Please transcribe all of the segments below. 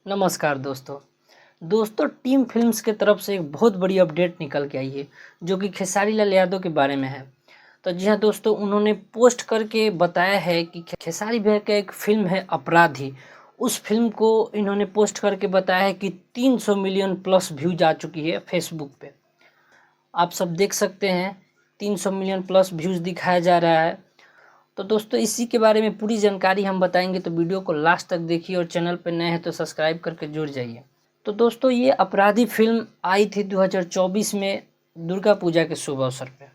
नमस्कार दोस्तों। Team films के तरफ से एक बहुत बड़ी अपडेट निकल के आई है जो कि खेसारी लाल यादव के बारे में है। तो जी हाँ दोस्तों, उन्होंने पोस्ट करके बताया है कि खेसारी भैया का एक फ़िल्म है अपराधी। उस फ़िल्म को इन्होंने पोस्ट करके बताया है कि 300 मिलियन प्लस व्यूज़ आ चुकी है फेसबुक पे। आप सब देख सकते हैं 300 मिलियन प्लस व्यूज़ दिखाया जा रहा है। तो दोस्तों इसी के बारे में पूरी जानकारी हम बताएंगे, तो वीडियो को लास्ट तक देखिए और चैनल पर नए हैं तो सब्सक्राइब करके जुड़ जाइए। तो दोस्तों ये अपराधी फिल्म आई थी 2024 में दुर्गा पूजा के शुभ अवसर पे,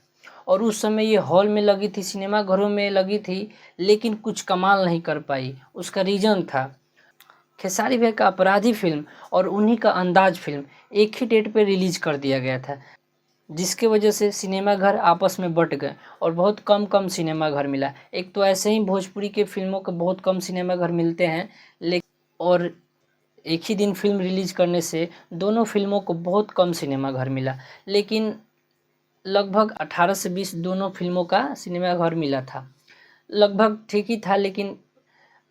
और उस समय ये हॉल में लगी थी, सिनेमा घरों में लगी थी, लेकिन कुछ कमाल नहीं कर पाई। उसका रीज़न था खेसारी भैया का अपराधी फिल्म और उन्हीं का अंदाज फिल्म एक ही डेट पे रिलीज़ कर दिया गया था, जिसके वजह से सिनेमा घर आपस में बँट गए और बहुत कम सिनेमा घर मिला। एक तो ऐसे ही भोजपुरी के फिल्मों के बहुत कम सिनेमा घर मिलते हैं, और एक ही दिन फिल्म रिलीज़ करने से दोनों फिल्मों को बहुत कम सिनेमा घर मिला। लेकिन लगभग 18 से 20 दोनों फिल्मों का सिनेमा घर मिला था। लगभग ठीक ही था, लेकिन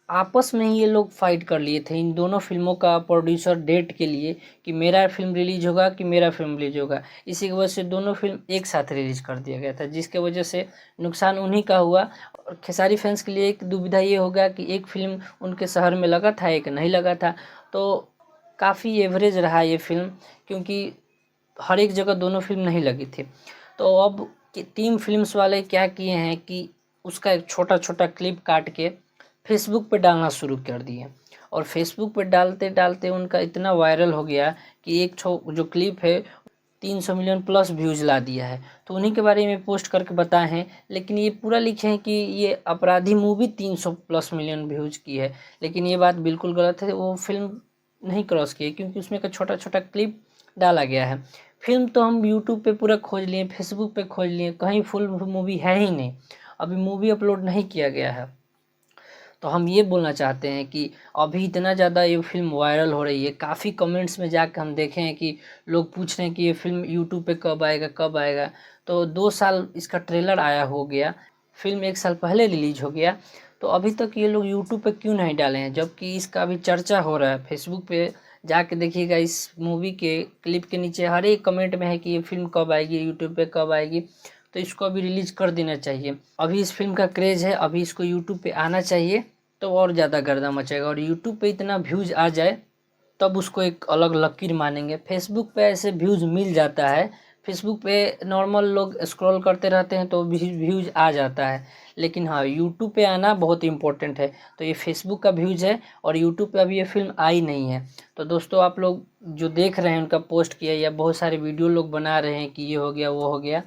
आपस में ही ये लोग फाइट कर लिए थे इन दोनों फिल्मों का प्रोड्यूसर डेट के लिए कि मेरा फिल्म रिलीज होगा कि मेरा फिल्म रिलीज होगा। इसी की वजह से दोनों फिल्म एक साथ रिलीज कर दिया गया था, जिसके वजह से नुकसान उन्हीं का हुआ। और खेसारी फैंस के लिए एक दुविधा ये होगा कि एक फिल्म उनके शहर में लगा था, एक नहीं लगा था। तो काफ़ी एवरेज रहा ये फिल्म, क्योंकि हर एक जगह दोनों फिल्म नहीं लगी थी। तो अब टीम फिल्म्स वाले क्या किए हैं कि उसका एक छोटा छोटा क्लिप काट के फेसबुक पे डालना शुरू कर दिए, और फेसबुक पे डालते डालते उनका इतना वायरल हो गया कि एक जो क्लिप है 300 मिलियन प्लस व्यूज़ ला दिया है। तो उन्हीं के बारे में पोस्ट करके बताए हैं, लेकिन ये पूरा लिखे हैं कि ये अपराधी मूवी 300 प्लस मिलियन व्यूज़ की है, लेकिन ये बात बिल्कुल गलत है। वो फिल्म नहीं क्रॉस की है, क्योंकि उसमें का छोटा छोटा क्लिप डाला गया है। फिल्म तो हम यूट्यूब पे पूरा खोज लिए, फेसबुक पे खोज लिए, कहीं फुल मूवी है ही नहीं। अभी मूवी अपलोड नहीं किया गया है। तो हम ये बोलना चाहते हैं कि अभी इतना ज़्यादा ये फ़िल्म वायरल हो रही है, काफ़ी कमेंट्स में जाकर हम देखे हैं कि लोग पूछ रहे हैं कि ये फ़िल्म यूट्यूब पे कब आएगा कब आएगा। तो 2 साल इसका ट्रेलर आया हो गया, फ़िल्म 1 साल पहले रिलीज हो गया, तो अभी तक ये लोग यूट्यूब पे क्यों नहीं डाले हैं, जबकि इसका अभी चर्चा हो रहा है। फेसबुक पे जाके देखिएगा, इस मूवी के क्लिप के नीचे हर एक कमेंट में है कि ये फ़िल्म कब आएगी, यूट्यूब पे कब आएगी। तो इसको अभी रिलीज़ कर देना चाहिए। अभी इस फिल्म का क्रेज़ है, अभी इसको यूट्यूब पे आना चाहिए, तो और ज़्यादा गर्दा मचेगा। और यूट्यूब पे इतना व्यूज़ आ जाए तब उसको एक अलग लकीर मानेंगे। फेसबुक पे ऐसे व्यूज़ मिल जाता है, फेसबुक पे नॉर्मल लोग स्क्रॉल करते रहते हैं तो व्यूज़ आ जाता है, लेकिन हाँ यूट्यूब पे आना बहुत इंपॉर्टेंट है। तो ये फेसबुक का व्यूज़ है और यूट्यूब पे अभी ये फिल्म आई नहीं है। तो दोस्तों आप लोग जो देख रहे हैं उनका पोस्ट किया, या बहुत सारे वीडियो लोग बना रहे हैं कि ये हो गया वो हो गया,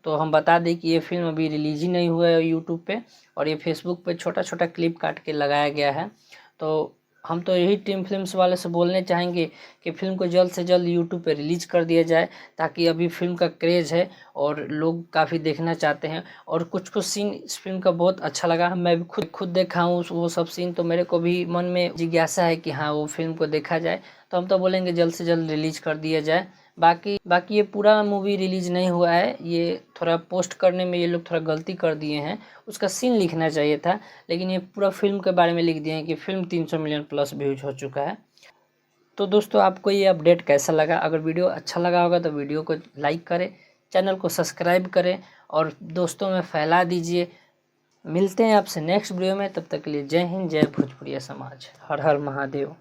तो हम बता दें कि ये फिल्म अभी रिलीज़ ही नहीं हुआ है यूट्यूब पे, और ये फेसबुक पे छोटा छोटा क्लिप काट के लगाया गया है। तो हम तो यही टीम फिल्म्स वाले से बोलने चाहेंगे कि फ़िल्म को जल्द से जल्द यूट्यूब पे रिलीज़ कर दिया जाए, ताकि अभी फ़िल्म का क्रेज़ है और लोग काफ़ी देखना चाहते हैं। और कुछ सीन इस फिल्म का बहुत अच्छा लगा, मैं भी खुद देखा हूँ वो सब सीन, तो मेरे को भी मन में जिज्ञासा है कि हाँ वो फिल्म को देखा जाए। तो हम तो बोलेंगे जल्द से जल्द रिलीज़ कर दिया जाए। बाकी ये पूरा मूवी रिलीज़ नहीं हुआ है, ये थोड़ा पोस्ट करने में ये लोग थोड़ा गलती कर दिए हैं। उसका सीन लिखना चाहिए था, लेकिन ये पूरा फिल्म के बारे में लिख दिए हैं कि फिल्म 300 मिलियन प्लस व्यूज हो चुका है। तो दोस्तों आपको ये अपडेट कैसा लगा? अगर वीडियो अच्छा लगा होगा तो वीडियो को लाइक करें, चैनल को सब्सक्राइब करें और दोस्तों में फैला दीजिए। मिलते हैं आपसे नेक्स्ट वीडियो में, तब तक के लिए जय हिंद, जय भोजपुरिया समाज, हर हर महादेव।